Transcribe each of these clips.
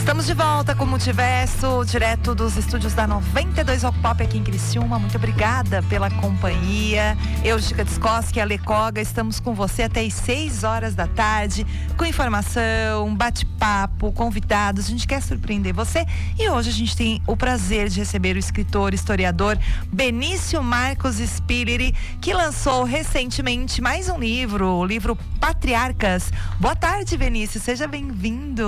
Estamos de volta com o Multiverso, direto dos estúdios da 92 Rock Pop aqui em Criciúma. Muito obrigada pela companhia. Eu, Gica Descoski e a Lecoga, estamos com você até às 6 horas da tarde, com informação, bate-papo, convidados. A gente quer surpreender você e hoje a gente tem o prazer de receber o escritor, historiador Benício Marcos Spilleri, que lançou recentemente mais um livro, o livro Patriarcas. Boa tarde, Benício, seja bem-vindo.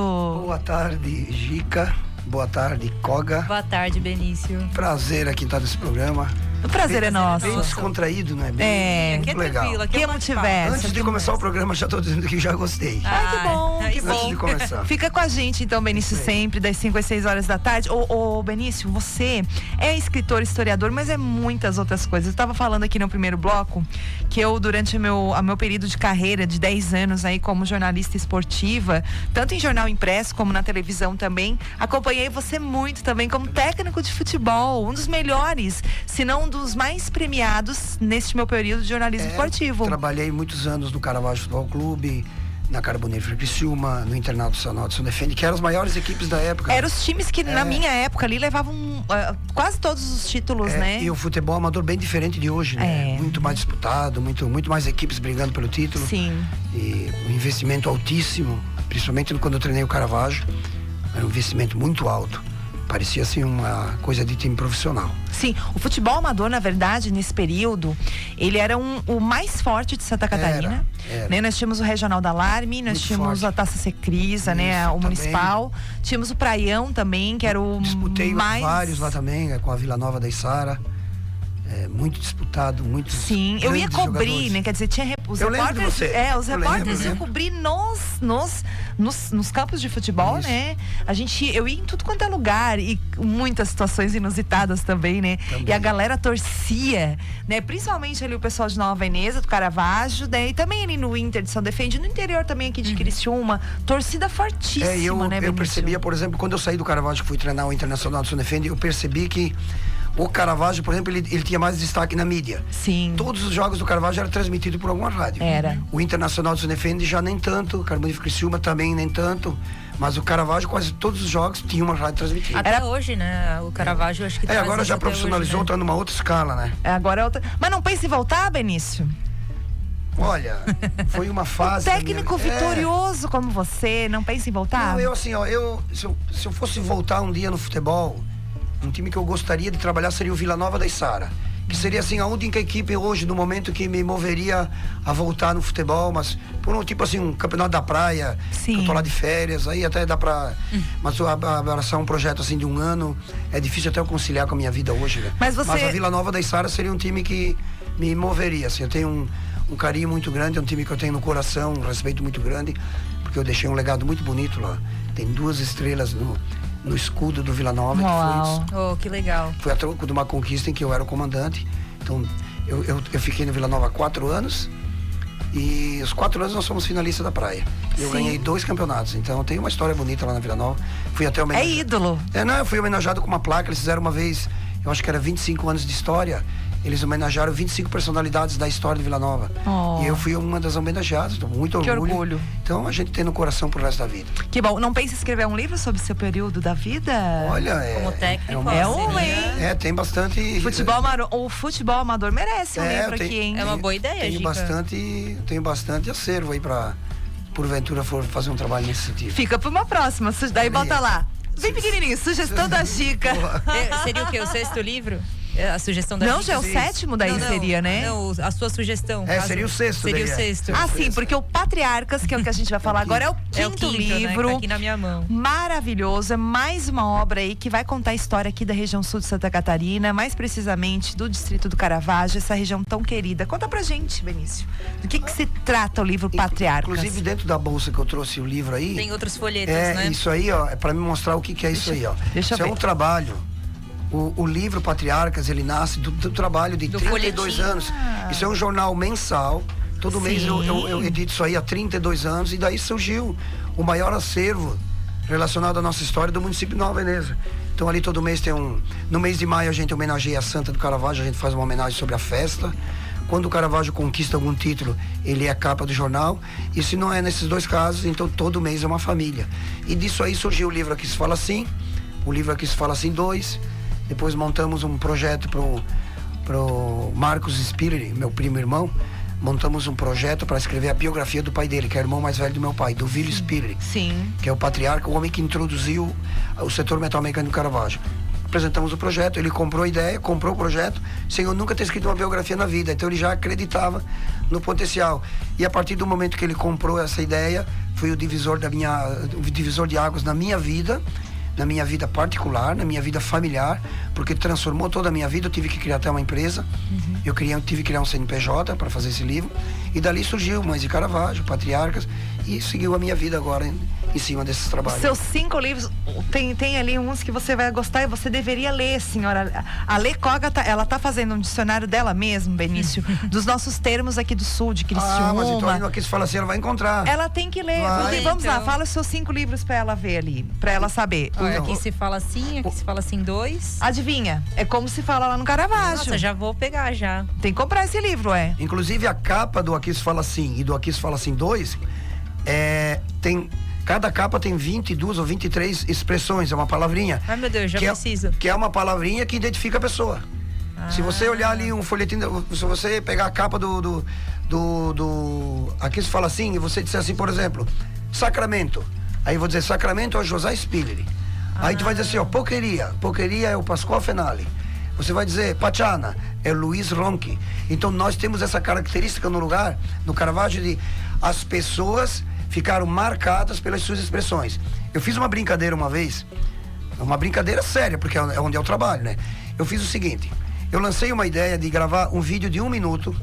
Boa tarde, Gica. Boa tarde, Koga. Boa tarde, Benício. Prazer aqui estar nesse programa. O prazer é nosso. Bem descontraído, né? Bem, aqui é legal. tranquilo, aqui Que é Multiverso. Antes de começar o programa, já estou dizendo que já gostei. Ai, que bom, que Antes bom. de começar. Fica com a gente, então, Benício, sempre, das 5 às 6 horas da tarde. Ô, Benício, você é escritor, historiador, mas é muitas outras coisas. Eu estava falando aqui no primeiro bloco que eu, durante o meu período de carreira de 10 anos aí como jornalista esportiva, tanto em jornal impresso como na televisão também, acompanhei você muito também como técnico de futebol, um dos melhores, se não um dos mais premiados neste meu período de jornalismo esportivo. Trabalhei muitos anos no Caravaggio Futebol Clube, na Carboneiro Criciúma, no Internato Nacional de São Defende, que eram as maiores equipes da época. Eram os times que, na minha época ali, levavam quase todos os títulos, né? E o futebol amador bem diferente de hoje, né? Muito mais disputado, muito mais equipes brigando pelo título. Sim. E um investimento altíssimo, principalmente quando eu treinei o Caravaggio, era um investimento muito alto. Parecia assim uma coisa de time profissional. Sim, o futebol amador, na verdade, nesse período, ele era o mais forte de Santa Catarina. Era. Né? Nós tínhamos o Regional da Alarme, nós Muito tínhamos forte. a Taça Secrisa, né? O também. Municipal. Tínhamos o Praião também, que era o Disputei mais... vários lá também, com a Vila Nova da Içara. Muito disputado, muito. Sim, eu ia cobrir, né? Quer dizer, tinha os Eu lembro de repórteres. você. Os Eu repórteres lembro. iam cobrir nos campos de futebol, Isso. né? Eu ia em tudo quanto é lugar e muitas situações inusitadas também, né? Também. E a galera torcia, né? Principalmente ali o pessoal de Nova Veneza, do Caravaggio, né? E também ali no Inter de São Defende, no interior também aqui de Criciúma, torcida fortíssima, né, eu Benício? percebia, por exemplo, quando eu saí do Caravaggio, que fui treinar o Internacional de São Defende, eu percebi que o Caravaggio, por exemplo, ele tinha mais destaque na mídia. Sim. Todos os jogos do Caravaggio eram transmitidos por alguma rádio. Era. O Internacional de São Defende já nem tanto, o Carboneiro Criciúma também nem tanto, mas o Caravaggio, quase todos os jogos tinha uma rádio transmitida. Até hoje, né? O Caravaggio, acho que traz Agora isso já até profissionalizou, hoje, tá numa outra escala, né? Agora é outra. Mas não pense em voltar, Benício? Olha, foi uma fase. Técnico vitorioso como você, não pense em voltar? Não, eu assim, ó, se eu fosse voltar um dia no futebol, um time que eu gostaria de trabalhar seria o Vila Nova da Içara. Que seria assim a única equipe hoje, no momento, que me moveria a voltar no futebol, mas por um tipo assim, um campeonato da praia, Sim. que eu tô lá de férias, aí até dá pra. Mas abraçar um projeto assim de um ano é difícil até eu conciliar com a minha vida hoje, né? Mas você- Mas a Vila Nova da Içara seria um time que me moveria, assim, eu tenho um carinho muito grande, é um time que eu tenho no coração, um respeito muito grande, porque eu deixei um legado muito bonito lá. Tem 2 estrelas no escudo do Vila Nova, Uau. que foi Oh, que legal. a troco de uma conquista em que eu era o comandante. Então, eu fiquei no Vila Nova 4 anos. E os 4 anos nós fomos finalistas da praia. Eu Sim. ganhei 2 campeonatos. Então, tem uma história bonita lá na Vila Nova. Fui até É homenageado. ídolo. Eu fui homenageado com uma placa. Eles fizeram uma vez, eu acho que era 25 anos de história. Eles homenagearam 25 personalidades da história de Vila Nova. Oh. E eu fui uma das homenageadas. Então, muito Que orgulho. orgulho. Então, a gente tem no coração pro resto da vida. Que bom. Não pense em escrever um livro sobre seu período da vida? Olha, Como técnico, uma- É um, hein? tem bastante. O futebol amador merece um livro aqui, hein? É uma boa ideia, Tenho Gica. bastante acervo aí pra, porventura, for fazer um trabalho nesse sentido. Fica pra uma próxima. Daí bota lá. Bem pequenininho, sugestão da Gica. Seria o quê? O 6º livro? A sugestão da Não, Gica? já é o 7º daí seria, né? Não, a sua sugestão. Seria o 6º. Seria o 6º. Ah, sim, porque o Patriarcas, que é o que a gente vai falar agora, é o É o quinto quinto, né, que livro. tá aqui na minha mão. Maravilhoso, é mais uma obra aí que vai contar a história aqui da região sul de Santa Catarina, mais precisamente do distrito do Caravaggio, essa região tão querida. Conta pra gente, Benício, do que se trata o livro Patriarcas? Inclusive, dentro da bolsa que eu trouxe o livro aí. Tem outros folhetos, né? Isso aí, ó, é pra me mostrar o que é isso aí, ó. Deixa eu Isso é ver. um trabalho. O livro Patriarcas, ele nasce do trabalho de Do 32 folhetim. anos. Isso é um jornal mensal. Todo mês eu edito isso aí há 32 anos. E daí surgiu o maior acervo relacionado à nossa história do município de Nova Veneza. Então ali todo mês tem no mês de maio a gente homenageia a Santa do Caravaggio, a gente faz uma homenagem sobre a festa. Quando o Caravaggio conquista algum título, ele é a capa do jornal. E se não é nesses dois casos, então todo mês é uma família. E disso aí surgiu o livro Aqui Se Fala Assim, o livro Aqui Se Fala Assim 2. Depois montamos um projeto pro Marcos Spiller, meu primo irmão. Montamos um projeto para escrever a biografia do pai dele, que é o irmão mais velho do meu pai, do Vílio Spiller. Sim. Que é o patriarca, o homem que introduziu o setor metal-mecânico do Caravaggio. Apresentamos o projeto, ele comprou a ideia, comprou o projeto, sem eu nunca ter escrito uma biografia na vida. Então ele já acreditava no potencial. E a partir do momento que ele comprou essa ideia, foi o divisor de águas na minha vida particular, na minha vida familiar, porque transformou toda a minha vida. Eu tive que criar até uma empresa, eu tive que criar um CNPJ para fazer esse livro, e dali surgiu Mães de Caravaggio, Patriarcas, e seguiu a minha vida agora em cima desses trabalhos. Seus 5 livros, tem ali uns que você vai gostar e você deveria ler, senhora. A Lê Koga, ela tá fazendo um dicionário dela mesmo, Benício, dos nossos termos aqui do sul, de Criciúma. Mas então ali no Aqui Se Fala Assim ela vai encontrar. Ela tem que ler. Vamos lá, fala os seus 5 livros pra ela ver ali, pra ela saber. Aqui se fala assim, aqui se fala assim 2. Adivinha? É como se fala lá no Caravaggio. Nossa, já vou pegar já. Tem que comprar esse livro, Inclusive a capa do Aqui Se Fala Assim e do Aqui Se Fala Assim 2, cada capa tem 22 ou 23 expressões, é uma palavrinha. Ai, meu Deus, já preciso. Que é uma palavrinha que identifica a pessoa. Se você olhar ali um folhetinho, se você pegar a capa do Aqui Se Fala Assim, e você disser assim, por exemplo, Sacramento. Aí eu vou dizer, Sacramento é o José Spiller. Aí tu vai dizer assim, ó, Poqueria é o Pascoal Fenali. Você vai dizer, Pachana é o Luiz Ronchi. Então nós temos essa característica no lugar, no Caravaggio, de as pessoas ficaram marcadas pelas suas expressões. Eu fiz uma brincadeira uma vez, uma brincadeira séria, porque é onde eu trabalho, né? Eu fiz o seguinte, eu lancei uma ideia de gravar um vídeo de 1 minuto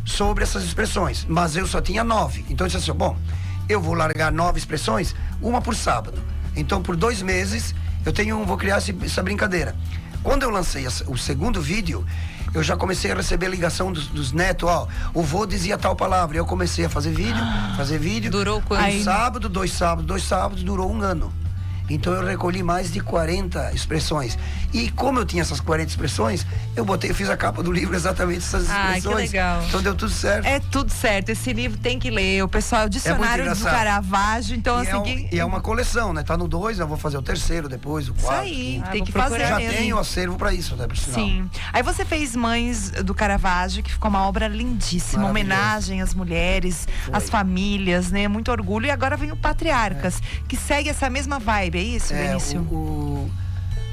sobre essas expressões, mas eu só tinha 9. Então eu disse assim, bom, eu vou largar 9 expressões, uma por sábado. Então por 2 meses vou criar essa brincadeira. Quando eu lancei o segundo vídeo, eu já comecei a receber ligação dos netos, o vô dizia tal palavra. Eu comecei a fazer vídeo. Durou quanto? Dois sábados, durou 1 ano. Então eu recolhi mais de 40 expressões. E como eu tinha essas 40 expressões, eu fiz a capa do livro exatamente essas expressões. Que legal. Então deu tudo certo. É tudo certo. Esse livro tem que ler. O pessoal, o dicionário do Caravaggio. Então, e é uma coleção, né? Tá no 2, eu vou fazer o 3º depois, o 4. Isso aí, tem que fazer. Já tenho acervo pra isso, né? Por sinal. Sim. Aí você fez Mães do Caravaggio, que ficou uma obra lindíssima. Homenagem às mulheres, às famílias, né? Muito orgulho. E agora vem o Patriarcas, que segue essa mesma vibe, é isso, Benício?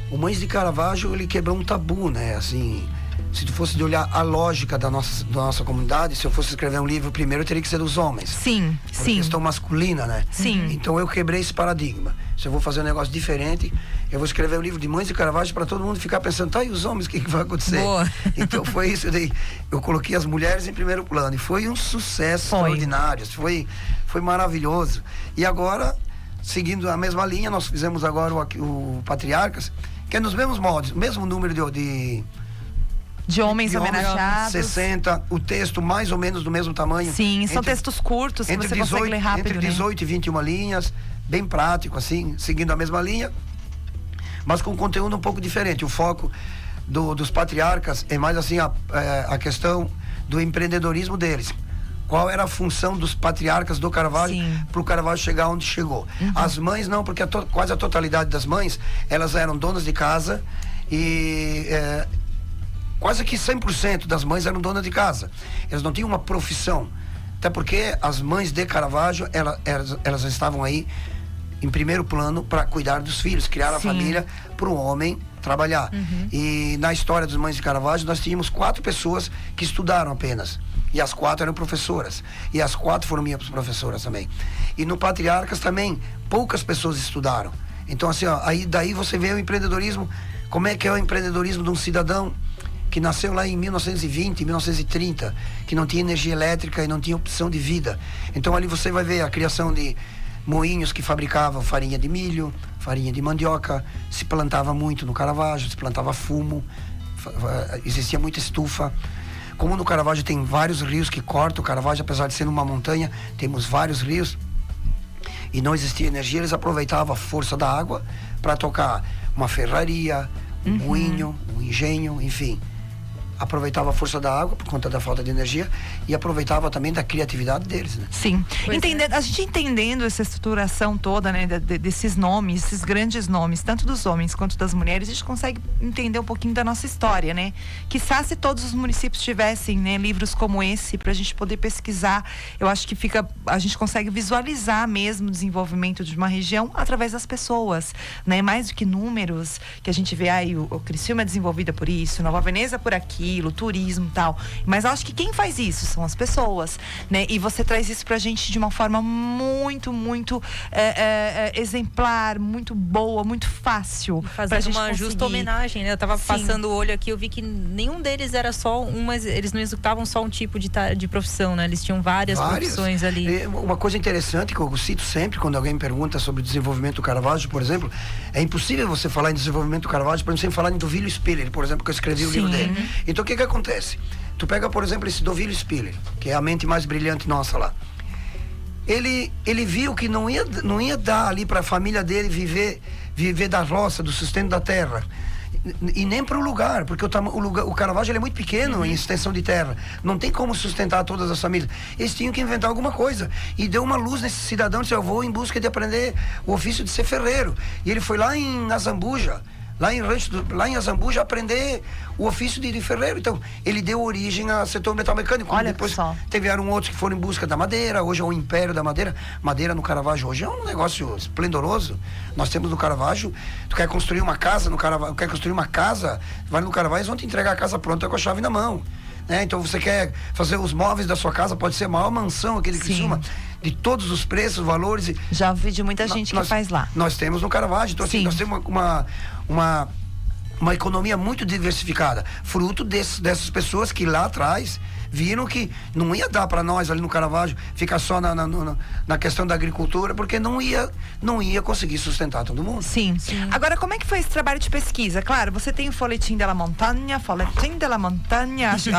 O Mães de Caravaggio, ele quebrou um tabu, né? Assim, se tu fosse de olhar a lógica da nossa comunidade, se eu fosse escrever um livro, primeiro teria que ser dos homens. Sim, por questão masculina, né? Sim. Então eu quebrei esse paradigma. Se eu vou fazer um negócio diferente, eu vou escrever um livro de Mães de Caravaggio para todo mundo ficar pensando, e os homens, o que vai acontecer? Boa. Então foi isso. Eu coloquei as mulheres em primeiro plano e foi um sucesso extraordinário. Foi maravilhoso. E agora, seguindo a mesma linha, nós fizemos agora o Patriarcas, que é nos mesmos moldes, o mesmo número de homens homenageados. 60, o texto mais ou menos do mesmo tamanho. Sim, são textos curtos, que você consegue ler rápido, entre 18 e 21 linhas, bem prático, assim, seguindo a mesma linha, mas com conteúdo um pouco diferente. O foco dos Patriarcas é mais assim, a questão do empreendedorismo deles. Qual era a função dos patriarcas do Caravaggio para o Caravaggio chegar onde chegou? As mães não, porque quase a totalidade das mães, elas eram donas de casa e quase que 100% das mães eram donas de casa. Elas não tinham uma profissão. Até porque as mães de Caravaggio, elas estavam aí em primeiro plano para cuidar dos filhos, criar a família para o homem trabalhar. E na história das Mães de Caravaggio, nós tínhamos 4 pessoas que estudaram apenas. E as 4 eram professoras. E as 4 foram minhas professoras também. E no Patriarcas também, poucas pessoas estudaram. Então assim, daí você vê o empreendedorismo, como é que é o empreendedorismo de um cidadão que nasceu lá em 1920, 1930, que não tinha energia elétrica e não tinha opção de vida. Então ali você vai ver a criação de moinhos que fabricavam farinha de milho, farinha de mandioca, se plantava muito no Caravaggio, se plantava fumo, existia muita estufa. Como no Caravaggio tem vários rios que cortam o Caravaggio, apesar de ser numa montanha, temos vários rios e não existia energia, eles aproveitavam a força da água para tocar uma ferraria, um moinho, um engenho, enfim. aproveitava a força da água por conta da falta de energia e aproveitava também da criatividade deles, né? Sim. A gente entendendo essa estruturação toda, né, desses nomes, esses grandes nomes, tanto dos homens quanto das mulheres, a gente consegue entender um pouquinho da nossa história, né? Quizá se todos os municípios tivessem, né, livros como esse pra gente poder pesquisar, eu acho que a gente consegue visualizar mesmo o desenvolvimento de uma região através das pessoas, né? Mais do que números, que a gente vê aí, o Criciúma é desenvolvida por isso, Nova Veneza por aquilo, turismo e tal. Mas eu acho que quem faz isso são as pessoas, né? E você traz isso pra gente de uma forma muito, muito exemplar, muito boa, muito fácil. Fazendo uma justa homenagem, né? Eu tava passando o olho aqui, eu vi que nenhum deles era só eles não executavam só um tipo de profissão, né? Eles tinham várias profissões ali. Uma coisa interessante que eu cito sempre quando alguém me pergunta sobre o desenvolvimento do Caravaggio, por exemplo, é impossível você falar em desenvolvimento do Caravaggio para não sem falar em Duvilio Spiller, por exemplo, que eu escrevi o livro dele. Então o que acontece? Tu pega, por exemplo, esse Duvilio Spiller, que é a mente mais brilhante nossa lá. Ele viu que não ia dar ali para a família dele viver da roça, do sustento da terra. E nem para o lugar, porque o Caravaggio ele é muito pequeno em extensão de terra. Não tem como sustentar todas as famílias. Eles tinham que inventar alguma coisa. E deu uma luz nesse cidadão, disse, eu vou em busca de aprender o ofício de ser ferreiro. E ele foi lá em Azambuja, lá em Azambuja, aprender o ofício de ferreiro. Então, ele deu origem ao setor metal mecânico. Olha, depois pessoal, tiveram outros que foram em busca da madeira. Hoje é o império da madeira. Madeira no Caravaggio hoje é um negócio esplendoroso. Nós temos no Caravaggio, tu quer construir uma casa no Caravaggio, vai no Caravaggio, eles vão te entregar a casa pronta com a chave na mão. Então você quer fazer os móveis da sua casa, pode ser a maior mansão aqui de Criciúma, de todos os preços, valores. Já ouvi de muita gente que faz lá. Nós temos no Caravaggio, então assim, nós temos uma economia muito diversificada, fruto dessas pessoas que lá atrás viram que não ia dar para nós ali no Caravaggio ficar só na questão da agricultura, porque não ia conseguir sustentar todo mundo. Sim. Agora, como é que foi esse trabalho de pesquisa? Claro, você tem o Folhetim de la Montanha,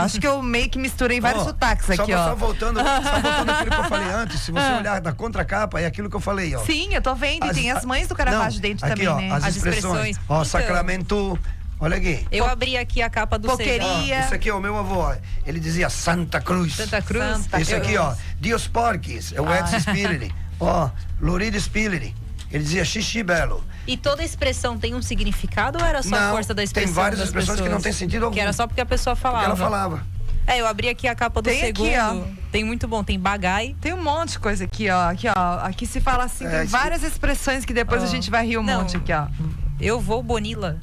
acho que eu meio que misturei vários sotaques aqui, Só voltando aquilo que eu falei antes, se você olhar da contracapa, é aquilo que eu falei, ó. Sim, eu tô vendo, e tem as mães do Caravaggio dentro aqui, também, né? As expressões. Ó, Sacramento. Olha aqui. Eu abri aqui a capa do Poqueria. Esse aqui é o meu avô. Ele dizia Santa Cruz. Esse aqui, ó. Dios Porquis. É o Edson Spilleri. Ó, Lorido Spilleri. Ele dizia xixi belo. E toda expressão tem um significado ou era só a força da expressão? Tem várias expressões que não tem sentido algum. Que era só porque a pessoa falava. Porque ela falava. Eu abri aqui a capa do segundo. Aqui, tem muito bom, tem bagai. Tem um monte de coisa aqui, ó. Aqui se fala assim, tem várias expressões que depois a gente vai rir monte aqui, ó. Eu vou Bonila.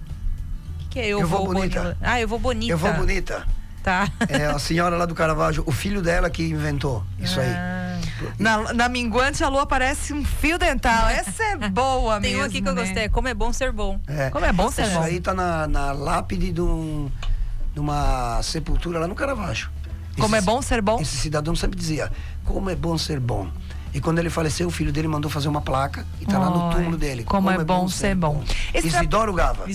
Que é eu vou bonita? Eu vou bonita. Eu vou bonita. Tá. É a senhora lá do Caravaggio, o filho dela que inventou isso aí. Na minguante a lua parece um fio dental. Essa é boa mesmo. Tem um aqui que eu gostei, como é bom ser bom. Como é bom ser bom. Isso aí tá na lápide de uma sepultura lá no Caravaggio. Como é bom ser bom? Esse cidadão sempre dizia, como é bom ser bom. E quando ele faleceu, o filho dele mandou fazer uma placa e tá lá no túmulo dele. Como é bom ser bom. Isidoro Gava.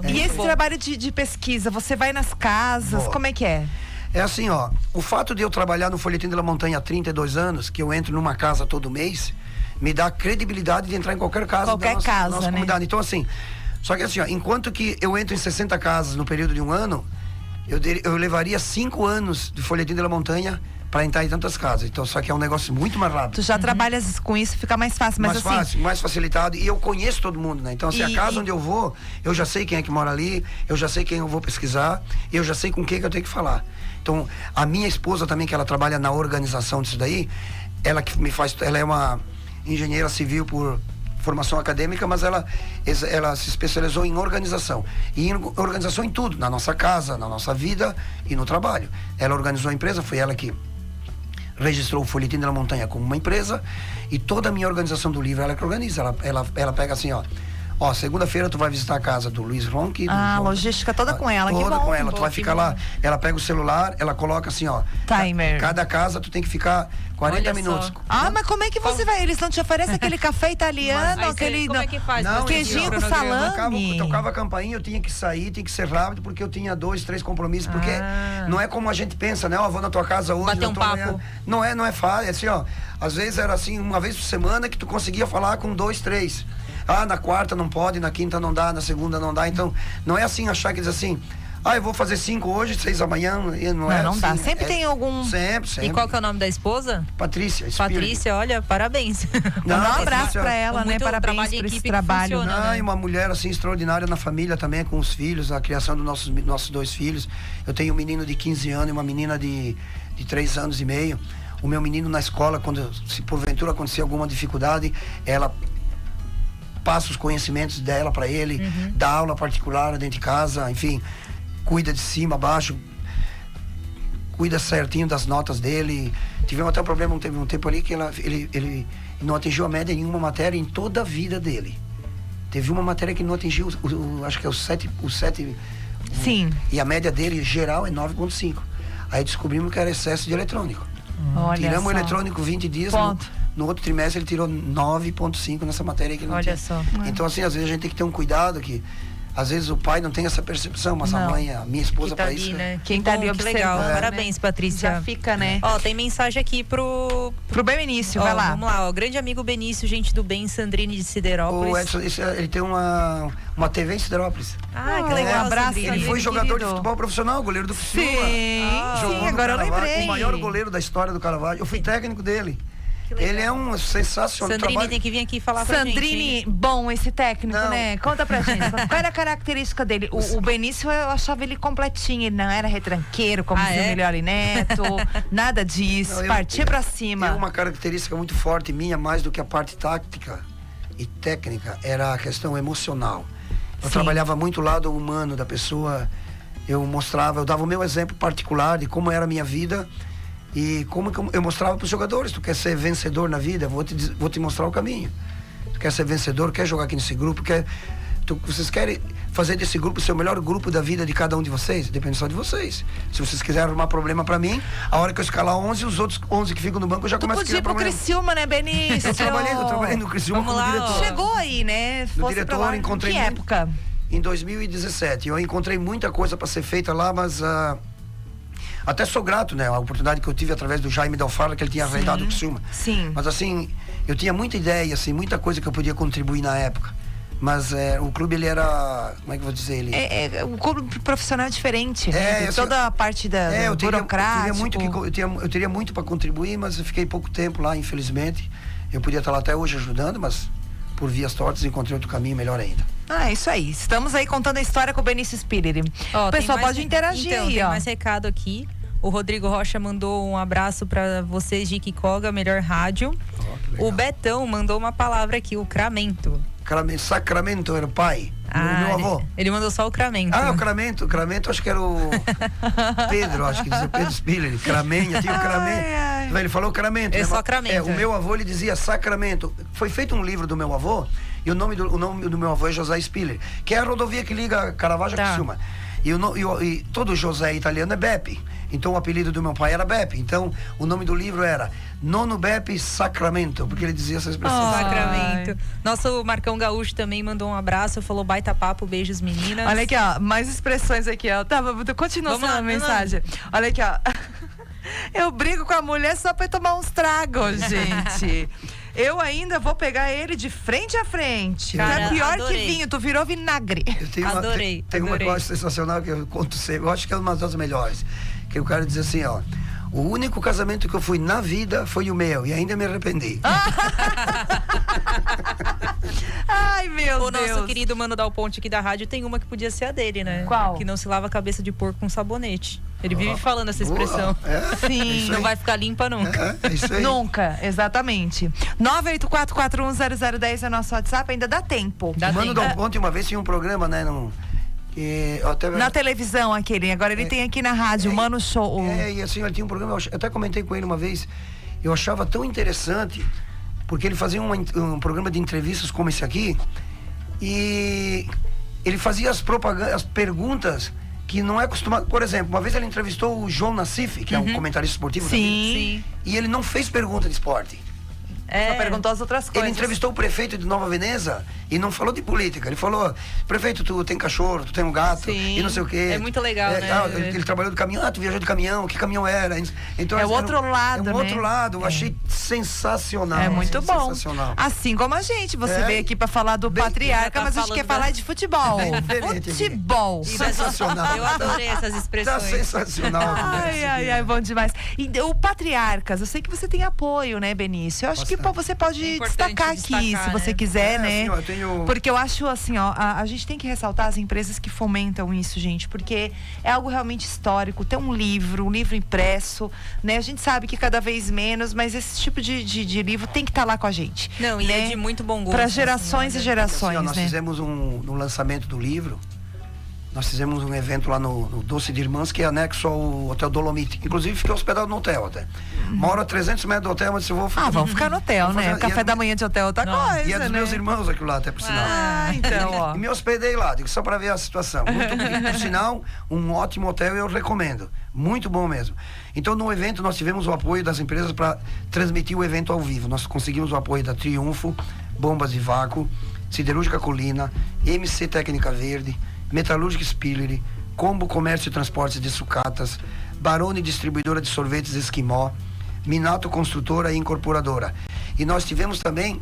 E esse trabalho de pesquisa, você vai nas casas, como é que é? É assim, ó, o fato de eu trabalhar no Folhetim de la Montanha há 32 anos, que eu entro numa casa todo mês, me dá credibilidade de entrar em qualquer casa da nossa comunidade. Então assim, só que assim, ó, enquanto que eu entro em 60 casas no período de um ano, eu levaria 5 anos de Folhetim de la Montanha para entrar em tantas casas. Então, só que é um negócio muito mais rápido. Tu já trabalhas com isso, fica mais fácil. Mas mais fácil, mais facilitado. E eu conheço todo mundo, né? Então, assim, a casa onde eu vou, eu já sei quem é que mora ali, eu já sei quem eu vou pesquisar, e eu já sei com quem que eu tenho que falar. Então, a minha esposa também, que ela trabalha na organização disso daí, ela é uma engenheira civil por formação acadêmica, mas ela se especializou em organização. E em organização em tudo, na nossa casa, na nossa vida e no trabalho. Ela organizou a empresa, foi ela que registrou o Folhetim de la Montanha como uma empresa, e toda a minha organização do livro ela que organiza. Ela pega assim, ó, segunda-feira tu vai visitar a casa do Luiz Ronque. Logística toda com ela, toda que bom. Com ela, tu vai ficar lá, ela pega o celular, ela coloca assim, ó, timer. Cada casa tu tem que ficar 40 minutos. Mas como é que você vai? Eles não te oferecem aquele café italiano, aquele como é que faz? Queijinho com salame. Tocava a campainha, eu tinha que sair, tinha que ser rápido, porque eu tinha 2, 3 compromissos, porque não é como a gente pensa, né? Vou na tua casa hoje, bater um papo. Não é fácil, assim, ó, às vezes era assim, uma vez por semana que tu conseguia falar com 2, 3. Na quarta não pode, na quinta não dá, na segunda não dá. Então, não é assim achar que diz assim, eu vou fazer 5 hoje, 6 amanhã. Não dá. Sempre tem algum... Sempre. E qual que é o nome da esposa? Patrícia. Patrícia, olha, parabéns. Um abraço pra ela, né? Parabéns por esse trabalho. E uma mulher, assim, extraordinária na família também, com os filhos, a criação dos nossos 2 filhos. Eu tenho um menino de 15 anos e uma menina de 3 anos e meio. O meu menino na escola, se porventura acontecer alguma dificuldade, ela passa os conhecimentos dela para ele, dá aula particular dentro de casa, enfim, cuida de cima, abaixo, cuida certinho das notas dele. Tivemos até um problema, teve um tempo ali que ele não atingiu a média em nenhuma matéria em toda a vida dele. Teve uma matéria que não atingiu, acho que é o 7. Sim. E a média dele geral é 9,5. Aí descobrimos que era excesso de eletrônico. Tiramos o eletrônico 20 dias. No outro trimestre ele tirou 9,5 nessa matéria que ele não tinha. Só. Então, assim, às vezes a gente tem que ter um cuidado que às vezes o pai não tem essa percepção, mas a mãe, a minha esposa, tá para ali, isso. Né? Quem tá ali observando. Legal. Parabéns, Patrícia. Já fica, né? Ó, tem mensagem aqui pro Benício, vai lá. Vamos lá, ó. Grande amigo Benício, gente do bem, Sandrine de Siderópolis. O Edson, ele tem uma TV em Siderópolis. Que legal, abraço. Ele foi jogador de futebol profissional, goleiro do Criciúma. Sim, agora eu lembrei. O maior goleiro da história do Caravaggio. Eu fui técnico dele. Ele é um sensacional. Sandrine tem que vir aqui falar pra gente. Sandrine, bom esse técnico, né? Conta pra gente. Qual era a característica dele? O Benício, eu achava ele completinho. Ele não era retranqueiro, como dizia o Melhor Neto. Nada disso. Partia pra cima. Tem uma característica muito forte minha, mais do que a parte tática e técnica, era a questão emocional. Eu trabalhava muito o lado humano da pessoa. Eu dava o meu exemplo particular de como era a minha vida. E como eu mostrava para os jogadores: tu quer ser vencedor na vida, vou te mostrar o caminho. Tu quer ser vencedor, quer jogar aqui nesse grupo, vocês querem fazer desse grupo o seu melhor grupo da vida de cada um de vocês? Depende só de vocês. Se vocês quiserem arrumar problema para mim, a hora que eu escalar 11, os outros 11 que ficam no banco eu já começo a criar problema. Tu podia ir pro Criciúma, né, Benício? Eu trabalhei no Criciúma como diretor. Chegou aí, né? No diretor, encontrei... Que época? Em 2017. Eu encontrei muita coisa para ser feita lá, mas... até sou grato, né? A oportunidade que eu tive através do Jaime Delfara, que ele tinha arrendado o Criciúma. Sim. Mas assim, eu tinha muita ideia, assim, muita coisa que eu podia contribuir na época. Mas o clube, ele era... Como é que eu vou dizer? Ele... o clube profissional é diferente, né? Assim, toda a parte da burocrática. Eu teria muito para contribuir, mas eu fiquei pouco tempo lá, infelizmente. Eu podia estar lá até hoje ajudando, mas por vias tortas encontrei outro caminho melhor ainda. É isso aí. Estamos aí contando a história com o Benício Spiller. O pessoal pode interagir aí, tem mais recado aqui. O Rodrigo Rocha mandou um abraço pra vocês de Kikoga, melhor rádio. O Betão mandou uma palavra aqui, o cramento. Sacramento era o pai, meu avô. Ele mandou só o cramento. O cramento. O cramento, acho que era o Pedro, acho que dizia Pedro Spiller. Cramenha, tinha o cramento. Ele falou cramento. É só cramento. O meu avô, ele dizia Sacramento. Foi feito um livro do meu avô, e o nome do meu avô é José Spiller, que é a rodovia que liga Caravaggio a Criciúma. E todo José italiano é Beppe. Então o apelido do meu pai era Beppe. Então o nome do livro era Nono Beppe Sacramento, porque ele dizia essa expressão. Sacramento. Nosso Marcão Gaúcho também mandou um abraço, falou baita papo, beijos meninas. Olha aqui, ó, mais expressões aqui, ó. Continua a mensagem. Olha aqui, ó. Eu brigo com a mulher só pra tomar uns tragos, gente. Eu ainda vou pegar ele de frente a frente. Cara, é pior adorei. que vinho, tu virou vinagre. Adorei. Tem uma coisa sensacional que eu conto sempre, eu acho que é uma das melhores. Que o cara diz assim, ó: o único casamento que eu fui na vida foi o meu, e ainda me arrependi. Ai, meu Deus. O nosso querido Mano Dal Ponte aqui da rádio tem uma que podia ser a dele, né? Qual? Que não se lava a cabeça de porco com sabonete. Ele vive falando essa expressão. Sim. Não vai ficar limpa nunca. É isso aí. Nunca, exatamente. 984410010 é nosso WhatsApp, ainda dá tempo. Mano Dal Ponte, uma vez tinha um programa, né? Na televisão aquele, agora ele tem aqui na rádio, Mano Show. E assim, ele tinha um programa, eu até comentei com ele uma vez, eu achava tão interessante, porque ele fazia um programa de entrevistas como esse aqui, e ele fazia as perguntas que não é acostumado. Por exemplo, uma vez ele entrevistou o João Nassif, que é um comentarista esportivo. Sim. E ele não fez pergunta de esporte. Só perguntou as outras coisas. Ele entrevistou o prefeito de Nova Veneza e não falou de política. Ele falou, prefeito, tu tem cachorro, tu tem um gato, sim, e não sei o quê. É muito legal, né? Ele trabalhou de caminhão, tu viajou de caminhão, que caminhão era? Então, é o outro lado, né? É o outro lado, eu achei sensacional. É muito bom. Sensacional. Assim como a gente, você veio aqui pra falar do patriarca, mas a gente quer falar de futebol. Futebol. Sensacional. Eu adorei essas expressões. Tá sensacional. Ai, bom demais. E o Patriarcas, eu sei que você tem apoio, né, Benício? Eu acho que você pode destacar aqui, se você quiser, né? Assim, ó, eu tenho... Porque eu acho assim, ó, a gente tem que ressaltar as empresas que fomentam isso, gente, porque é algo realmente histórico. Tem um livro impresso, né? A gente sabe que cada vez menos, mas esse tipo de livro tem que estar lá com a gente. Não, e é de muito bom gosto. Para gerações e gerações, assim, ó, nós né? fizemos no lançamento do livro, nós fizemos um evento lá no Doce de Irmãs, que é anexo ao Hotel Dolomite. Inclusive, fiquei hospedado no hotel até. Moro a 300 metros do hotel, mas eu vou... vamos ficar no hotel, né? O café da manhã de hotel é outra coisa, e é dos né? meus irmãos aquilo lá, até por sinal. Então, ó. E me hospedei lá, digo, só para ver a situação. Por sinal, um ótimo hotel, eu recomendo. Muito bom mesmo. Então, no evento, nós tivemos o apoio das empresas para transmitir o evento ao vivo. Nós conseguimos o apoio da Triunfo, Bombas de Vácuo, Siderúrgica Colina, MC Técnica Verde, Metalúrgica Spillery, Combo Comércio e Transportes de Sucatas, Barone Distribuidora de Sorvetes Esquimó, Minato Construtora e Incorporadora. E nós tivemos também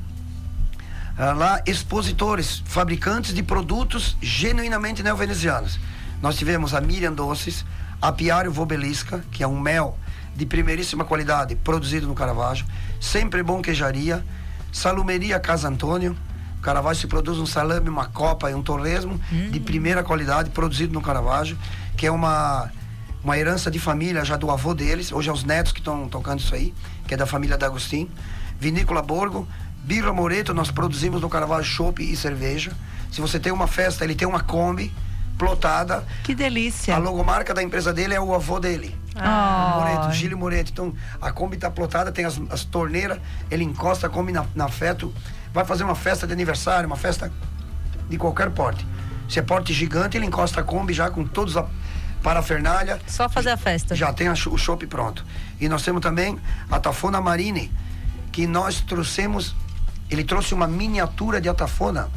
lá expositores, fabricantes de produtos genuinamente neovenezianos. Nós tivemos a Miriam Doces, Apiário Vobelisca, que é um mel de primeiríssima qualidade produzido no Caravaggio, Sempre Bom Queijaria, Salumeria Casa Antônio. O Caravaggio se produz um salame, uma copa e um torresmo de primeira qualidade, produzido no Caravaggio, que é uma herança de família já do avô deles, hoje é os netos que estão tocando isso aí, que é da família D'Agostin. Vinícola Borgo, Birra Moreto, nós produzimos no Caravaggio chopp e cerveja. Se você tem uma festa, ele tem uma Kombi plotada. Que delícia. A logomarca da empresa dele é o avô dele. Moreto, Gílio Moreto. Então, a Kombi está plotada, tem as torneiras, ele encosta a Kombi na Feto, vai fazer uma festa de aniversário, uma festa de qualquer porte. Se é porte gigante, ele encosta a Kombi já com todos a parafernália. Só fazer a festa. Já tem o chopp pronto. E nós temos também a Tafona Marine, que nós trouxemos, ele trouxe uma miniatura de Atafona,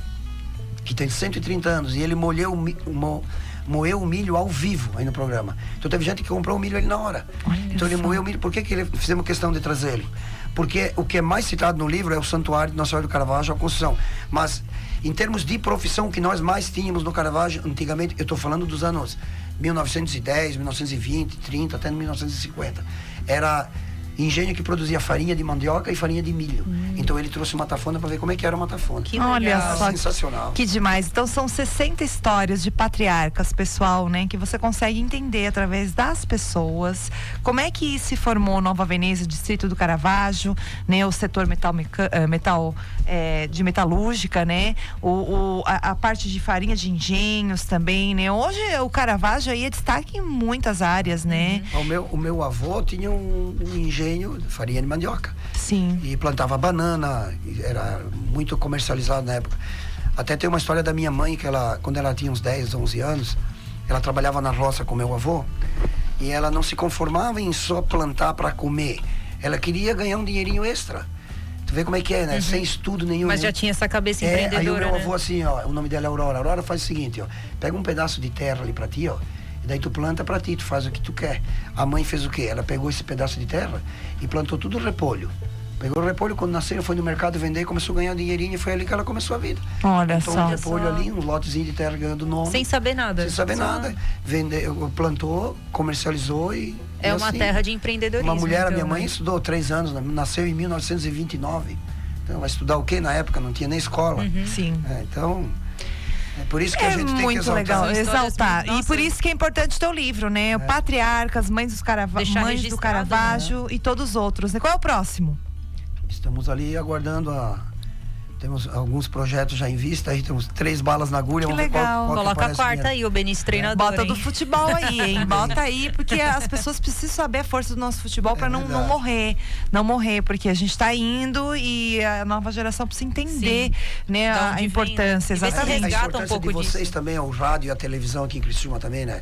que tem 130 anos, e ele moeu o milho ao vivo aí no programa. Então teve gente que comprou o milho ali na hora. Então ele moeu o milho. Por que fizemos questão de trazer ele? Porque o que é mais citado no livro é o Santuário de Nossa Senhora do Caravaggio, a construção. Mas, em termos de profissão, o que nós mais tínhamos no Caravaggio, antigamente, eu estou falando dos anos 1910, 1920, 30, até 1950, era engenho que produzia farinha de mandioca e farinha de milho. Então ele trouxe uma tafona para ver como é que era uma tafona. Olha só, sensacional. Que demais. Então são 60 histórias de patriarcas, pessoal, né? Que você consegue entender através das pessoas. Como é que se formou Nova Veneza, distrito do Caravaggio, né? O setor de metalúrgica, né? A parte de farinha de engenhos também, né? Hoje o Caravaggio aí é destaque em muitas áreas, né? O meu avô tinha um engenho de farinha de mandioca. Sim. E plantava banana, era muito comercializado na época. Até tem uma história da minha mãe, que quando ela tinha uns 10, 11 anos, ela trabalhava na roça com meu avô, e ela não se conformava em só plantar para comer. Ela queria ganhar um dinheirinho extra. Tu vê como é que é, né? Sem estudo nenhum. Mas já tinha essa cabeça empreendedora, aí o meu né? avô assim, ó, o nome dela é Aurora. Aurora faz o seguinte, ó, pega um pedaço de terra ali pra ti, ó, e daí tu planta pra ti, tu faz o que tu quer. A mãe fez o quê? Ela pegou esse pedaço de terra e plantou tudo repolho. Pegou o repolho, quando nasceu, foi no mercado vender, começou a ganhar um dinheirinho, e foi ali que ela começou a vida. Olha então, só. Um repolho ali, um lotezinho de terra ganhando nome. Sem saber nada. Sem saber nada. Vendeu, plantou, comercializou e... É uma assim, terra de empreendedorismo. Uma mulher, então, a minha mãe né? estudou 3 anos, nasceu em 1929. Então vai estudar o quê na época? Não tinha nem escola. Sim. Então... É por isso que a gente tem que muito exaltar. legal exaltar. Nossa. E por isso que é importante o teu livro, né? O Patriarcas, Mães do registrado, Caravaggio, e todos os outros. Qual é o próximo? Estamos ali aguardando Temos alguns projetos já em vista, aí temos 3 balas na agulha. Que vamos ver legal. qual que Coloca a aparece quarta primeiro. aí, o Benício treinador. Bota do hein? futebol aí, hein? Bota aí, porque as pessoas precisam saber a força do nosso futebol para não morrer. Não morrer, porque a gente está indo e a nova geração precisa entender, né, a importância. Vem, né? Exatamente. A Resgata importância um pouco de vocês disso. também, o rádio e a televisão aqui em Criciúma também, né?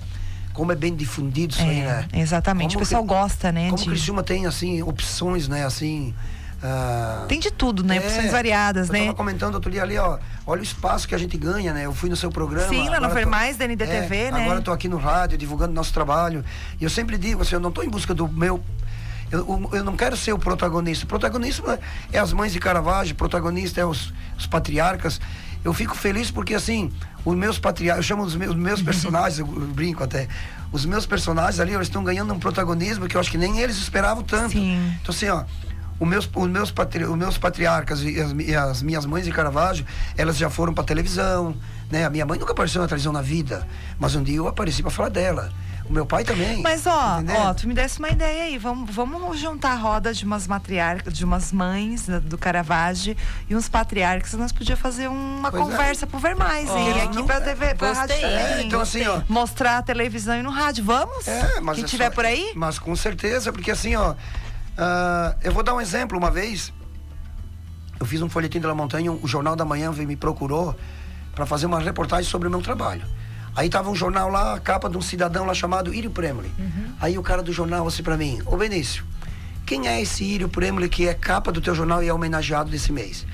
Como é bem difundido isso aí, né? Exatamente. Como o pessoal gosta, né? Como Criciúma tem, assim, opções, né? Assim, Tem de tudo, né? Opções variadas, né? Eu tava comentando outro dia ali, ó, olha o espaço que a gente ganha, né? Eu fui no seu programa. Sim, lá no Fermais da NDTV, né? Agora eu tô aqui no rádio, divulgando nosso trabalho. E eu sempre digo, assim, eu não tô em busca do meu... Eu não quero ser o protagonista. O protagonista é as mães de Caravaggio, o protagonista é os patriarcas. Eu fico feliz porque, assim, os meus patriarcas, eu chamo os meus personagens, eu brinco até, os meus personagens ali, eles estão ganhando um protagonismo que eu acho que nem eles esperavam tanto. Sim. Então, assim, ó, os meus patriarcas e as minhas mães de Caravaggio, elas já foram pra televisão, né? A minha mãe nunca apareceu na televisão na vida, mas um dia eu apareci pra falar dela. O meu pai também. Mas tu me desse uma ideia aí. Vamos juntar a roda de umas matriarcas, de umas mães do Caravaggio e uns patriarcas. Nós podíamos fazer uma conversa pro Vermais, hein? Aqui pra TV, pra rádio. Então, assim, ó. Mostrar a televisão e no rádio. Vamos? Mas quem tiver por aí? Mas com certeza, porque assim, ó. Eu vou dar um exemplo. Uma vez, eu fiz um folhetim da Montanha, o Jornal da Manhã me procurou para fazer uma reportagem sobre o meu trabalho. Aí tava um jornal lá, a capa de um cidadão lá chamado Írio Premoli. Aí o cara do jornal assim pra mim: ô Benício, quem é esse Írio Premoli que é capa do teu jornal e é homenageado desse mês?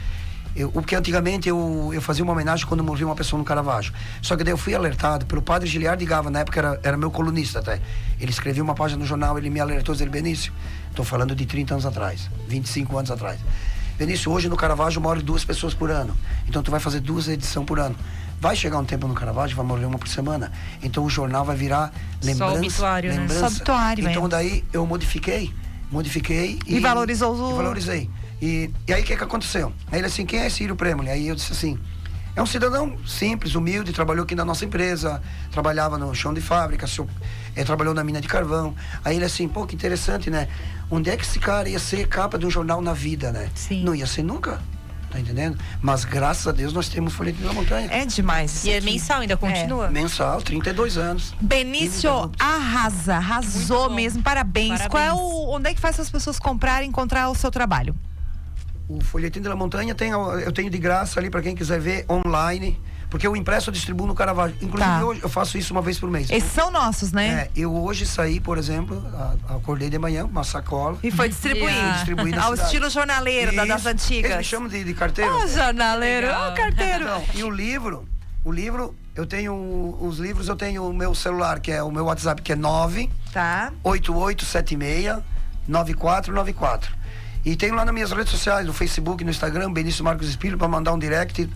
Porque antigamente eu fazia uma homenagem quando morria uma pessoa no Caravaggio. Só que daí eu fui alertado pelo padre Giliardi Gava, na época era meu colunista até. Ele escrevia uma página no jornal, ele me alertou, dizendo: Benício, tô falando de 30 anos atrás, 25 anos atrás. Benício, hoje no Caravaggio morrem 2 pessoas por ano. Então tu vai fazer 2 edições por ano. Vai chegar um tempo no Caravaggio, vai morrer uma por semana. Então o jornal vai virar lembrança. Só obituário, né? Só obituário, então daí eu modifiquei e valorizei. E aí o que aconteceu? Aí ele assim: quem é esse Írio Premoli? Aí eu disse assim: é um cidadão simples, humilde, trabalhou aqui na nossa empresa, trabalhava no chão de fábrica, trabalhou na mina de carvão. Aí ele assim: pô, que interessante, né? Onde é que esse cara ia ser capa de um jornal na vida, né? Sim. Não ia ser nunca. Tá entendendo? Mas graças a Deus nós temos Folhetim da Montanha. É demais. E é mensal, ainda continua? Mensal, 32 anos. Benício arrasou mesmo, parabéns. Onde é que faz as pessoas encontrar o seu trabalho? O Folhetim da Montanha eu tenho de graça ali para quem quiser ver online, porque o impresso eu distribuo no Caravaggio. Inclusive hoje eu faço isso uma vez por mês. Esses são nossos, né? Eu hoje saí, por exemplo, acordei de manhã, uma sacola. E foi distribuir. Ao estilo jornaleiro das antigas. Eles me chamam de carteiro. Jornaleiro, carteiro. Não, e o livro, eu tenho os livros, eu tenho o meu celular, que é o meu WhatsApp, que é 988769494. E tenho lá nas minhas redes sociais, no Facebook, no Instagram, Benício Marcos Espírito, para mandar um direct.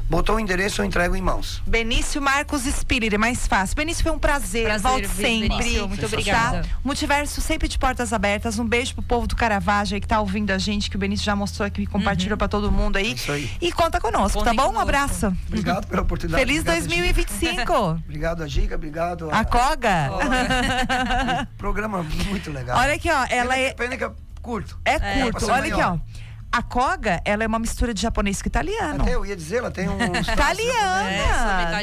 Botou o endereço, eu entrego em mãos. Benício Marcos Espírito, é mais fácil. Benício, foi um prazer. Volte sempre. Benício, muito obrigada. Multiverso sempre de portas abertas. Um beijo pro povo do Caravaggio aí que tá ouvindo a gente, que o Benício já mostrou aqui, compartilhou pra todo mundo aí. Isso aí. E conta conosco, tá bom? Um abraço. Obrigado pela oportunidade. Feliz 2025. Obrigado a Giga, obrigado a Koga. Programa muito legal. Olha aqui, ó, ela Pena que é curto. Curto. Olha aqui, ó. A Koga, ela é uma mistura de japonês com italiano. Até eu ia dizer, ela tem um... italiana.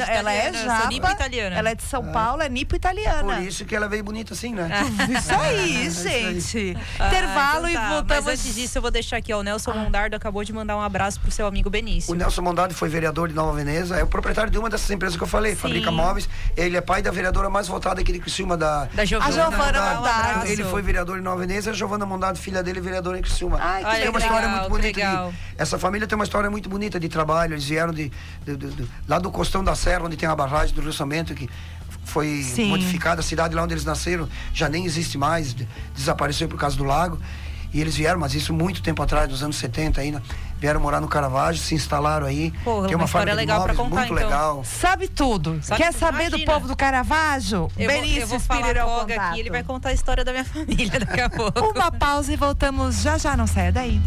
Ela é japa. Nipo italiana. Ela é de São Paulo, é nipo italiana. Por isso que ela veio bonita assim, né? Isso aí, gente. Intervalo então e voltamos. Mas antes disso, eu vou deixar aqui, ó, o Nelson Mondardo acabou de mandar um abraço pro seu amigo Benício. O Nelson Mondardo foi vereador de Nova Veneza, é o proprietário de uma dessas empresas que eu falei, Fabrica Móveis. Ele é pai da vereadora mais votada aqui de Criciúma, da Giovana. A Giovana Mondardo. Ele foi vereador em Nova Veneza, a Giovana Mondardo, filha dele, vereadora em Criciúma. Ai, que tem uma história muito bonita. Legal. Essa família tem uma história muito bonita de trabalho. Eles vieram lá do Costão da Serra, onde tem a barragem do Rio Samento, que foi modificada. A cidade lá onde eles nasceram já nem existe mais, desapareceu por causa do lago. E eles vieram, mas isso muito tempo atrás, nos anos 70 ainda, vieram morar no Caravaggio, se instalaram aí. Tem uma história legal pra contar, muito legal. Sabe tudo. Quer saber do povo do Caravaggio? Eu vou falar a Koga aqui, ele vai contar a história da minha família daqui a pouco. Uma pausa e voltamos já, não saia daí.